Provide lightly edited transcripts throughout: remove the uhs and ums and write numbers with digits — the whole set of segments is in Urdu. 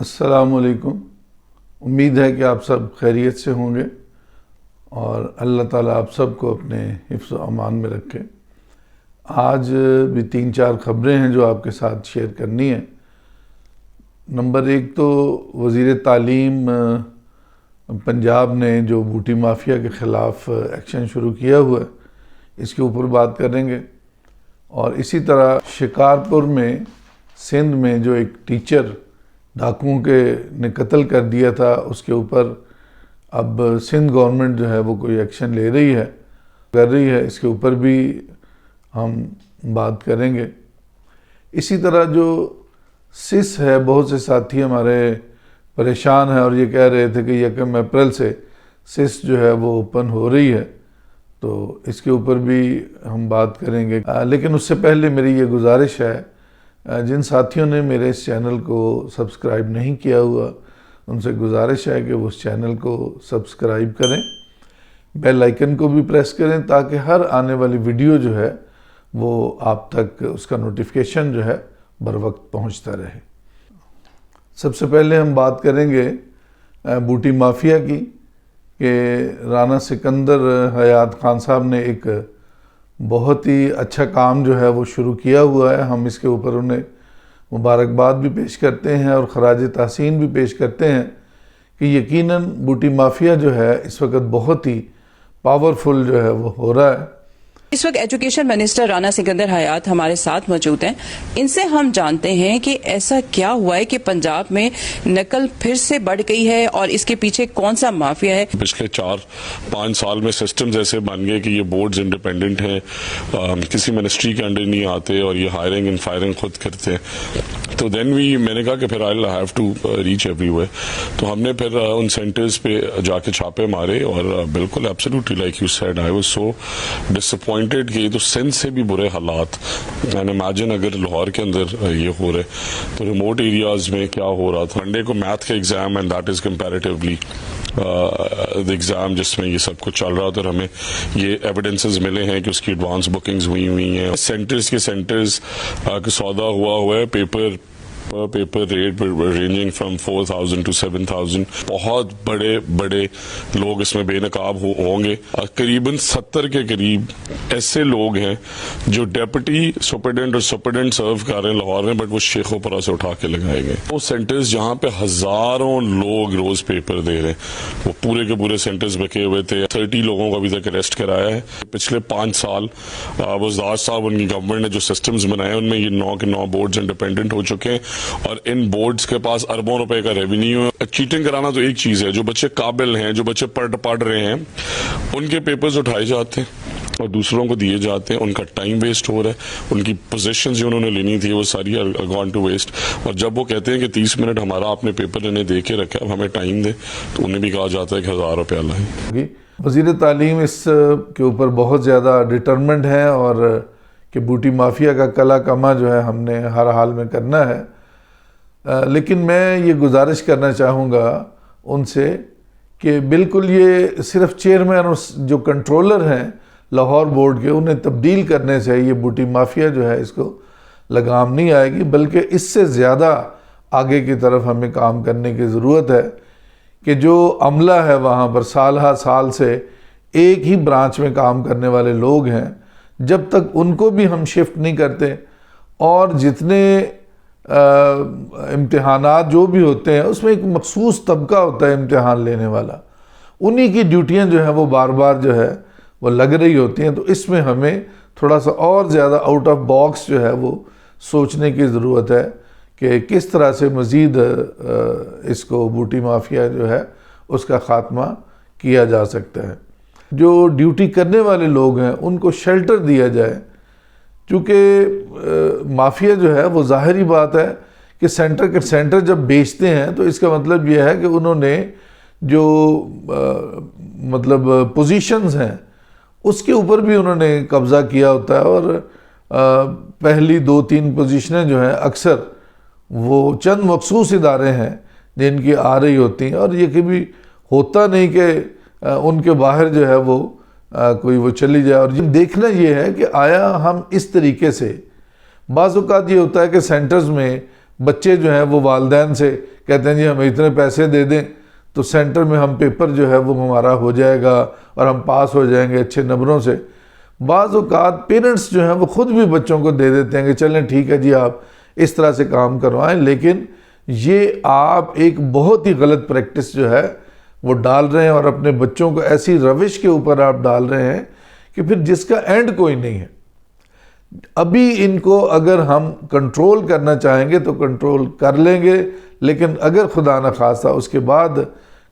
السلام علیکم۔ امید ہے کہ آپ سب خیریت سے ہوں گے اور اللہ تعالیٰ آپ سب کو اپنے حفظ و امان میں رکھے۔ آج بھی 3-4 خبریں ہیں جو آپ کے ساتھ شیئر کرنی ہیں۔ نمبر 1 تو وزیر تعلیم پنجاب نے جو بوٹی مافیا کے خلاف ایکشن شروع کیا ہوا ہے اس کے اوپر بات کریں گے، اور اسی طرح شکارپور میں سندھ میں جو ایک ٹیچر ڈاکوؤں نے قتل کر دیا تھا اس کے اوپر اب سندھ گورنمنٹ جو ہے وہ کوئی ایکشن کر رہی ہے، اس کے اوپر بھی ہم بات کریں گے۔ اسی طرح جو سس ہے، بہت سے ساتھی ہمارے پریشان ہیں اور یہ کہہ رہے تھے کہ 1 اپریل سے سس جو ہے وہ اوپن ہو رہی ہے، تو اس کے اوپر بھی ہم بات کریں گے۔ لیکن اس سے پہلے میری یہ گزارش ہے، جن ساتھیوں نے میرے اس چینل کو سبسکرائب نہیں کیا ہوا ان سے گزارش ہے کہ وہ اس چینل کو سبسکرائب کریں، بیل آئیکن کو بھی پریس کریں تاکہ ہر آنے والی ویڈیو جو ہے وہ آپ تک اس کا نوٹیفیکیشن جو ہے بر وقت پہنچتا رہے۔ سب سے پہلے ہم بات کریں گے بوٹی مافیا کی، کہ رانا سکندر حیات خان صاحب نے ایک بہت ہی اچھا کام جو ہے وہ شروع کیا ہوا ہے۔ ہم اس کے اوپر انہیں مبارکباد بھی پیش کرتے ہیں اور خراج تحسین بھی پیش کرتے ہیں کہ یقیناً بوٹی مافیا جو ہے اس وقت بہت ہی پاورفل جو ہے وہ ہو رہا ہے۔ اس وقت ایجوکیشن منسٹر رانا سکندر حیات ہمارے ساتھ موجود ہیں۔ ان سے ہم جانتے ہیں کہ ایسا کیا ہوا ہے کہ پنجاب میں نقل پھر سے بڑھ گئی ہے اور اس کے پیچھے کون سا مافیا ہے۔ پچھلے 4-5 سال میں سسٹمز ایسے بن گئے کہ یہ بورڈز انڈیپینڈنٹ ہیں، کسی منسٹری کے انڈر نہیں آتے اور یہ ہائرنگ اینڈ فائرنگ خود کرتے ہیں۔ تو میں نے کہا کہ پھر I'll have to reach everywhere، تو ہم نے پھر ان سینٹرز پہ جا کے چھاپے مارے اور بالکل absolutely like you said I was so disappointed کہ یہ تو سندھ سے بھی برے حالات، یعنی امیجن اگر لاہور کے اندر یہ ہو رہے تو ریموٹ ایریاز میں کیا ہو رہا تھا۔ منڈے کو میتھ کا exam and that is comparatively exam جس میں یہ سب کچھ چل رہا تھا، اور ہمیں یہ ایویڈنسز ملے ہیں کہ اس کی ایڈوانس بکنگز ہوئی ہیں۔ سینٹرز کا سودا ہوا ہے، paper rate ranging from 4,000 to 7,000۔ بہت بڑے لوگ اس میں بے نقاب ہوں گے۔ قریباً 70 کے قریب ایسے لوگ ہیں جو ڈیپٹی سپرڈنٹ اور سپرڈنٹ سرو کر رہے ہیں لاہور میں، بٹ وہ شیخو پورہ سے اٹھا کے لگائے گئے۔ وہ سینٹرز جہاں پہ ہزاروں لوگ روز پیپر دے رہے ہیں، وہ پورے کے پورے سینٹرز بکے ہوئے تھے۔ 30 لوگوں کو ابھی تک اریسٹ کرایا ہے۔ پچھلے 5 سال وزداج صاحب ان کی گورنمنٹ نے جو سسٹمز بنائے ان میں یہ 9 کے 9 بورڈز انڈیپینڈنٹ ہو چکے ہیں، اور ان بورڈز کے پاس اربوں روپے کا ریونیو ہے۔ چیٹنگ کرانا تو ایک چیز ہے، جو بچے قابل ہیں، جو بچے پڑھ رہے ہیں، ان کے پیپرز اٹھائے جاتے ہیں اور دوسروں کو دیے جاتے ہیں، ان کا ٹائم ویسٹ ہو رہا ہے، ان کی پوزیشنز جو انہوں نے لینی تھی وہ ساری گون ٹو ویسٹ۔ اور جب وہ کہتے ہیں کہ 30 منٹ ہمارا آپ نے پیپر لینے دے کے رکھا ہے، اب ہمیں ٹائم دے، تو انہیں بھی کہا جاتا ہے کہ 1000 روپیہ لائیں۔ وزیر تعلیم اس کے اوپر بہت زیادہ ڈٹرمنٹ ہے اور کہ بوٹی مافیا کا کلا کما جو ہے ہم نے ہر حال میں کرنا ہے۔ لیکن میں یہ گزارش کرنا چاہوں گا ان سے کہ بالکل یہ صرف چیئرمین اور جو کنٹرولر ہیں لاہور بورڈ کے انہیں تبدیل کرنے سے یہ بوٹی مافیا جو ہے اس کو لگام نہیں آئے گی، بلکہ اس سے زیادہ آگے کی طرف ہمیں کام کرنے کی ضرورت ہے کہ جو عملہ ہے وہاں پر سال سے ایک ہی برانچ میں کام کرنے والے لوگ ہیں، جب تک ان کو بھی ہم شفٹ نہیں کرتے، اور جتنے امتحانات جو بھی ہوتے ہیں اس میں ایک مخصوص طبقہ ہوتا ہے امتحان لینے والا، انہی کی ڈیوٹیاں جو ہیں وہ بار جو ہے وہ لگ رہی ہوتی ہیں۔ تو اس میں ہمیں تھوڑا سا اور زیادہ آؤٹ آف باکس جو ہے وہ سوچنے کی ضرورت ہے کہ کس طرح سے مزید اس کو بوٹی مافیا جو ہے اس کا خاتمہ کیا جا سکتا ہے۔ جو ڈیوٹی کرنے والے لوگ ہیں ان کو شیلٹر دیا جائے، چونکہ مافیا جو ہے وہ ظاہری بات ہے کہ سینٹر جب بیچتے ہیں تو اس کا مطلب یہ ہے کہ انہوں نے جو پوزیشنز ہیں اس کے اوپر بھی انہوں نے قبضہ کیا ہوتا ہے، اور پہلی 2-3 پوزیشنیں جو ہیں اکثر وہ چند مخصوص ادارے ہیں جن کی آ رہی ہوتی ہیں، اور یہ کبھی ہوتا نہیں کہ ان کے باہر جو ہے وہ کوئی وہ چلی جائے۔ اور دیکھنا یہ ہے کہ آیا ہم اس طریقے سے، بعض اوقات یہ ہوتا ہے کہ سینٹرز میں بچے جو ہیں وہ والدین سے کہتے ہیں جی ہمیں اتنے پیسے دے دیں تو سینٹر میں ہم پیپر جو ہے وہ ہمارا ہو جائے گا اور ہم پاس ہو جائیں گے اچھے نمبروں سے. بعض اوقات پیرنٹس جو ہیں وہ خود بھی بچوں کو دے دیتے ہیں کہ چلیں ٹھیک ہے جی آپ اس طرح سے کام کروائیں, لیکن یہ آپ ایک بہت ہی غلط پریکٹس جو ہے وہ ڈال رہے ہیں اور اپنے بچوں کو ایسی روش کے اوپر آپ ڈال رہے ہیں کہ پھر جس کا اینڈ کوئی نہیں ہے. ابھی ان کو اگر ہم کنٹرول کرنا چاہیں گے تو کنٹرول کر لیں گے, لیکن اگر خدا نخواستہ اس کے بعد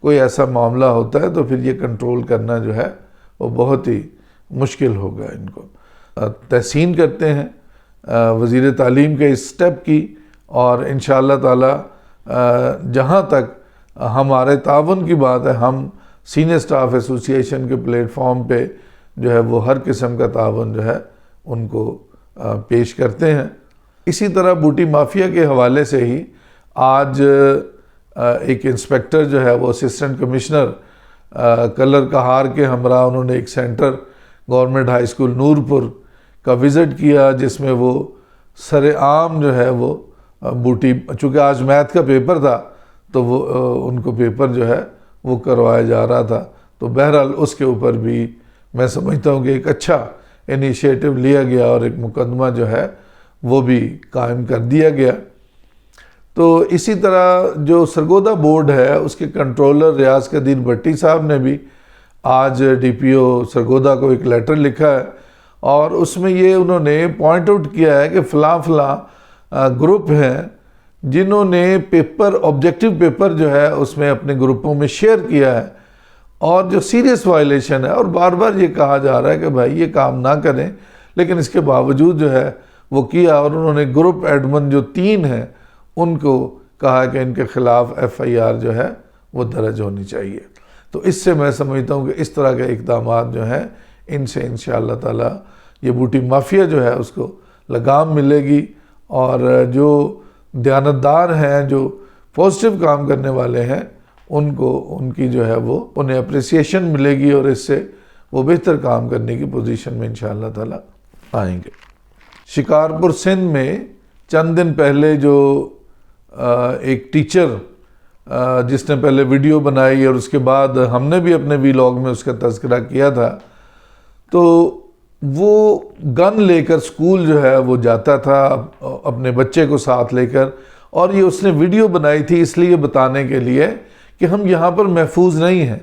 کوئی ایسا معاملہ ہوتا ہے تو پھر یہ کنٹرول کرنا جو ہے وہ بہت ہی مشکل ہوگا ان کو. تحسین کرتے ہیں وزیر تعلیم کے اس سٹیپ کی, اور انشاءاللہ تعالی جہاں تک ہمارے تعاون کی بات ہے ہم سینئر سٹاف ایسوسی ایشن کے پلیٹ فارم پہ جو ہے وہ ہر قسم کا تعاون جو ہے ان کو پیش کرتے ہیں. اسی طرح بوٹی مافیا کے حوالے سے ہی آج ایک انسپیکٹر جو ہے وہ اسسٹنٹ کمشنر کلر کہار کے ہمراہ انہوں نے ایک centre government high school Noorpur کا وزٹ کیا, جس میں وہ سر عام جو ہے وہ بوٹی, چونکہ آج میتھ کا پیپر تھا تو وہ ان کو پیپر جو ہے وہ کروایا جا رہا تھا, تو بہرحال اس کے اوپر بھی میں سمجھتا ہوں کہ ایک اچھا انیشیٹو لیا گیا اور ایک مقدمہ جو ہے وہ بھی قائم کر دیا گیا. تو اسی طرح جو سرگودا بورڈ ہے اس کے کنٹرولر ریاض قدیر بھٹی صاحب نے بھی آج ڈی پی او سرگودا کو ایک لیٹر لکھا ہے, اور اس میں یہ انہوں نے پوائنٹ آؤٹ کیا ہے کہ فلاں فلاں گروپ ہیں جنہوں نے پیپر آبجیکٹیو پیپر جو ہے اس میں اپنے گروپوں میں شیئر کیا ہے, اور جو سیریس وائلیشن ہے, اور بار بار یہ کہا جا رہا ہے کہ بھائی یہ کام نہ کریں, لیکن اس کے باوجود جو ہے وہ کیا, اور انہوں نے گروپ ایڈمن جو 3 ہیں ان کو کہا کہ ان کے خلاف FIR جو ہے وہ درج ہونی چاہیے. تو اس سے میں سمجھتا ہوں کہ اس طرح کے اقدامات جو ہیں ان سے انشاءاللہ تعالی یہ بوٹی مافیا جو ہے اس کو لگام ملے گی, اور جو دیانتدار ہیں, جو پازیٹیو کام کرنے والے ہیں, ان کو ان کی جو ہے وہ انہیں اپریسیشن ملے گی, اور اس سے وہ بہتر کام کرنے کی پوزیشن میں انشاءاللہ تعالی آئیں گے. شکارپور سندھ میں چند دن پہلے جو ایک ٹیچر جس نے پہلے ویڈیو بنائی اور اس کے بعد ہم نے بھی اپنے ویلاگ میں اس کا تذکرہ کیا تھا, تو وہ گن لے کر سکول جو ہے وہ جاتا تھا اپنے بچے کو ساتھ لے کر, اور یہ اس نے ویڈیو بنائی تھی اس لیے بتانے کے لیے کہ ہم یہاں پر محفوظ نہیں ہیں,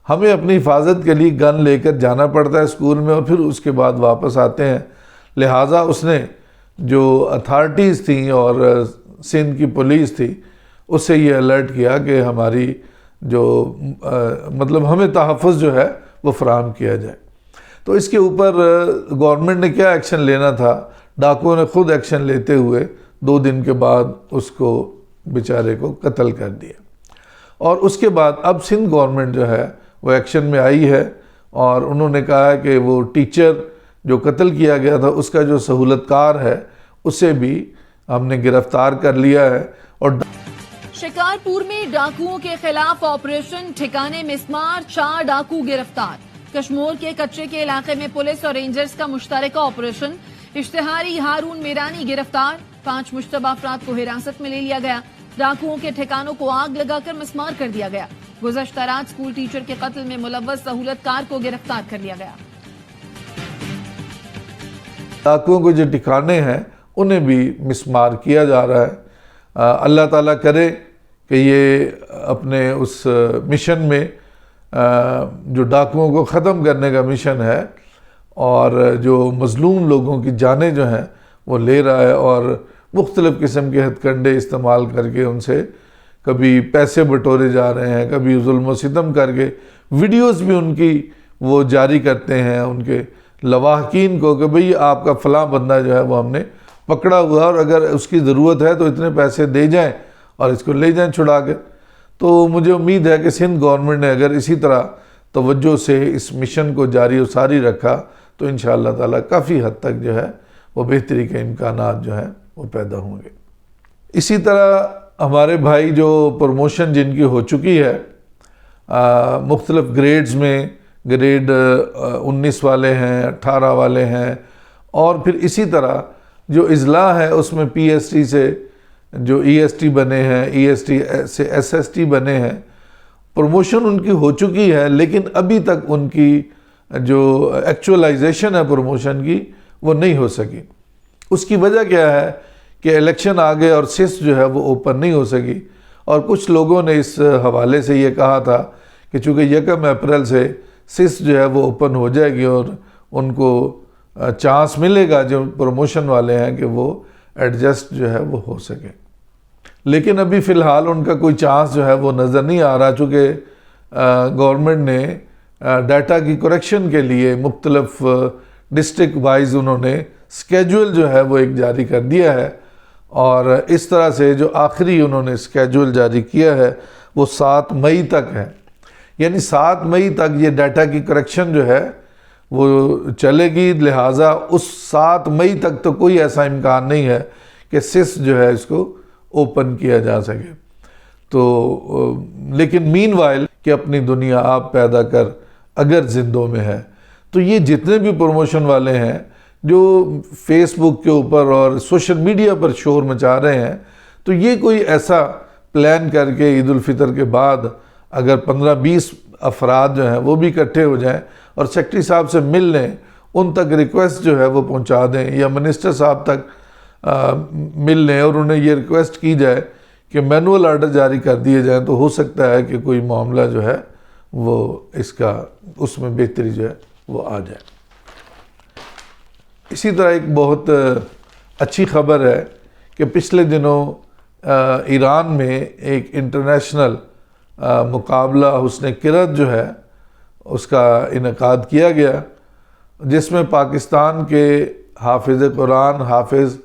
ہمیں اپنی حفاظت کے لیے گن لے کر جانا پڑتا ہے اسکول میں اور پھر اس کے بعد واپس آتے ہیں. لہٰذا اس نے جو اتھارٹیز تھیں اور سندھ کی پولیس تھی اس سے یہ الرٹ کیا کہ ہماری جو مطلب ہمیں تحفظ جو ہے وہ فراہم کیا جائے. تو اس کے اوپر گورنمنٹ نے کیا ایکشن لینا تھا, ڈاکوؤں نے خود ایکشن لیتے ہوئے 2 دن کے بعد اس کو بیچارے کو قتل کر دیا, اور اس کے بعد اب سندھ گورنمنٹ جو ہے وہ ایکشن میں آئی ہے, اور انہوں نے کہا ہے کہ وہ ٹیچر جو قتل کیا گیا تھا اس کا جو سہولت کار ہے اسے بھی ہم نے گرفتار کر لیا ہے. اور شکارپور میں ڈاکوؤں کے خلاف آپریشن ٹھکانے مسمار, 4 ڈاکو گرفتار. کشمور کے کچے کے علاقے میں پولیس اور رینجرز کا مشترکہ آپریشن. اشتہاری ہارون میرانی گرفتار, 5 مشتبہ افراد کو حراست میں لے لیا گیا. ڈاکوؤں کے ٹھکانوں کو آگ لگا کر مسمار کر دیا گیا. گزشتہ رات اسکول ٹیچر کے قتل میں ملوث سہولت کار کو گرفتار کر لیا گیا. ڈاکوؤں کو جو ٹھکانے ہیں انہیں بھی مسمار کیا جا رہا ہے. اللہ تعالیٰ کرے کہ یہ اپنے اس مشن میں جو ڈاکوؤں کو ختم کرنے کا مشن ہے اور جو مظلوم لوگوں کی جانیں جو ہیں وہ لے رہا ہے, اور مختلف قسم کے ہتھ کنڈے استعمال کر کے ان سے کبھی پیسے بٹورے جا رہے ہیں, کبھی ظلم و ستم کر کے ویڈیوز بھی ان کی وہ جاری کرتے ہیں ان کے لواحقین کو کہ بھئی آپ کا فلاں بندہ جو ہے وہ ہم نے پکڑا ہوا اور اگر اس کی ضرورت ہے تو اتنے پیسے دے جائیں اور اس کو لے جائیں چھڑا کے. تو مجھے امید ہے کہ سندھ گورنمنٹ نے اگر اسی طرح توجہ سے اس مشن کو جاری و ساری رکھا تو انشاءاللہ تعالی کافی حد تک جو ہے وہ بہتری کے امکانات جو ہیں وہ پیدا ہوں گے. اسی طرح ہمارے بھائی جو پروموشن جن کی ہو چکی ہے مختلف گریڈز میں, گریڈ 19 والے ہیں, 18 والے ہیں, اور پھر اسی طرح جو اضلاع ہے اس میں PST سے جو ای ایس ٹی بنے ہیں، ای ایس ٹی سے ایس ایس ٹی بنے ہیں، پروموشن ان کی ہو چکی ہے، لیکن ابھی تک ان کی جو ایکچولائزیشن ہے پروموشن کی وہ نہیں ہو سکی۔ اس کی وجہ کیا ہے کہ الیکشن آ گئے اور سس جو ہے وہ اوپن نہیں ہو سکی، اور کچھ لوگوں نے اس حوالے سے یہ کہا تھا کہ چونکہ 1 اپریل سے سس جو ہے وہ اوپن ہو جائے گی اور ان کو چانس ملے گا جو پروموشن والے ہیں کہ وہ ایڈجسٹ جو ہے وہ ہو سکے، لیکن ابھی فی الحال ان کا کوئی چانس جو ہے وہ نظر نہیں آ رہا، چونکہ گورنمنٹ نے ڈیٹا کی کریکشن کے لیے مختلف ڈسٹرکٹ وائز انہوں نے سکیجول جو ہے وہ ایک جاری کر دیا ہے، اور اس طرح سے جو آخری انہوں نے سکیجول جاری کیا ہے وہ 7 مئی تک ہے، یعنی 7 مئی تک یہ ڈیٹا کی کریکشن جو ہے وہ چلے گی، لہٰذا اس 7 مئی تک تو کوئی ایسا امکان نہیں ہے کہ سس جو ہے اس کو اوپن کیا جا سکے۔ تو لیکن مین وائل کہ اپنی دنیا آپ پیدا کر اگر زندوں میں ہے، تو یہ جتنے بھی پروموشن والے ہیں جو فیس بک کے اوپر اور سوشل میڈیا پر شور مچا رہے ہیں، تو یہ کوئی ایسا پلان کر کے عید الفطر کے بعد اگر 15-20 افراد جو ہیں وہ بھی اکٹھے ہو جائیں اور سیکرٹری صاحب سے مل لیں، ان تک ریکویسٹ جو ہے وہ پہنچا دیں، یا منسٹر صاحب تک مل لیں اور انہیں یہ ریکویسٹ کی جائے کہ مینول آرڈر جاری کر دیے جائیں، تو ہو سکتا ہے کہ کوئی معاملہ جو ہے وہ اس میں بہتری جو ہے وہ آ جائے۔ اسی طرح ایک بہت اچھی خبر ہے کہ پچھلے دنوں ایران میں ایک انٹرنیشنل مقابلہ حسن کرت جو ہے اس کا انعقاد کیا گیا، جس میں پاکستان کے حافظ قرآن حافظ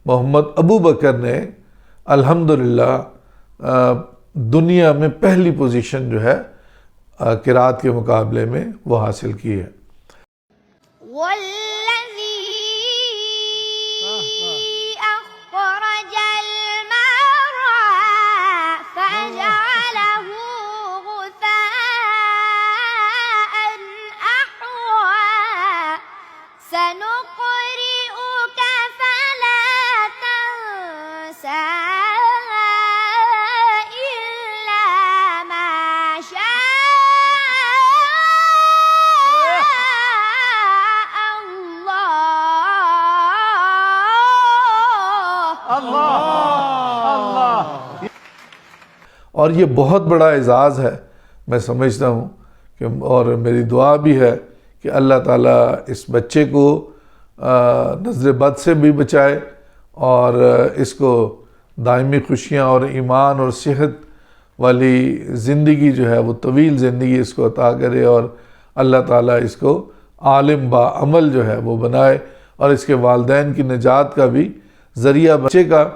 محمد ابو بکر نے الحمدللہ دنیا میں پہلی پوزیشن جو ہے قرات کے مقابلے میں وہ حاصل کی ہے۔ اور یہ بہت بڑا اعزاز ہے، میں سمجھتا ہوں کہ، اور میری دعا بھی ہے کہ اللہ تعالیٰ اس بچے کو نظر بد سے بھی بچائے اور اس کو دائمی خوشیاں اور ایمان اور صحت والی زندگی جو ہے وہ طویل زندگی اس کو عطا کرے، اور اللہ تعالیٰ اس کو عالم با عمل جو ہے وہ بنائے، اور اس کے والدین کی نجات کا بھی ذریعہ بچے کا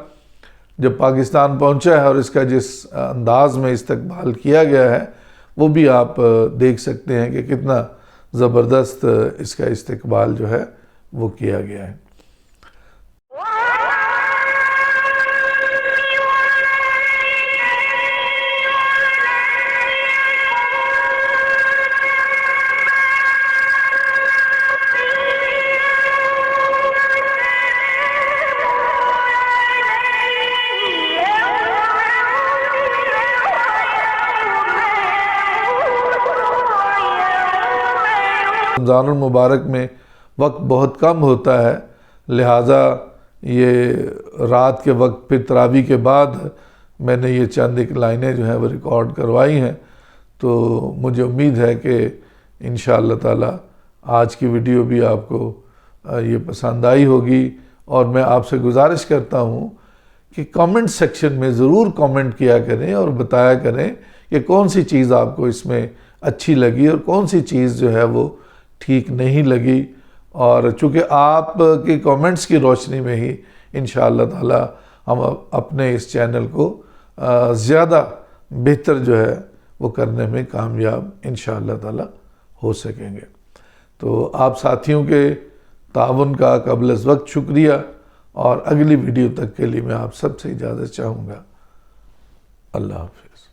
جب پاکستان پہنچا ہے اور اس کا جس انداز میں استقبال کیا گیا ہے وہ بھی آپ دیکھ سکتے ہیں کہ کتنا زبردست اس کا استقبال جو ہے وہ کیا گیا ہے۔ رمضان المبارک میں وقت بہت کم ہوتا ہے، لہٰذا یہ رات کے وقت پھر تراویح کے بعد میں نے یہ چند ایک لائنیں جو ہیں وہ ریکارڈ کروائی ہیں، تو مجھے امید ہے کہ انشاءاللہ تعالی آج کی ویڈیو بھی آپ کو یہ پسند آئی ہوگی، اور میں آپ سے گزارش کرتا ہوں کہ کامنٹ سیکشن میں ضرور کامنٹ کیا کریں اور بتایا کریں کہ کون سی چیز آپ کو اس میں اچھی لگی اور کون سی چیز جو ہے وہ ٹھیک نہیں لگی، اور چونکہ آپ کے کامنٹس کی روشنی میں ہی انشاءاللہ تعالی ہم اپنے اس چینل کو زیادہ بہتر جو ہے وہ کرنے میں کامیاب انشاءاللہ تعالی ہو سکیں گے۔ تو آپ ساتھیوں کے تعاون کا قبل از وقت شکریہ، اور اگلی ویڈیو تک کے لیے میں آپ سب سے اجازت چاہوں گا۔ اللہ حافظ۔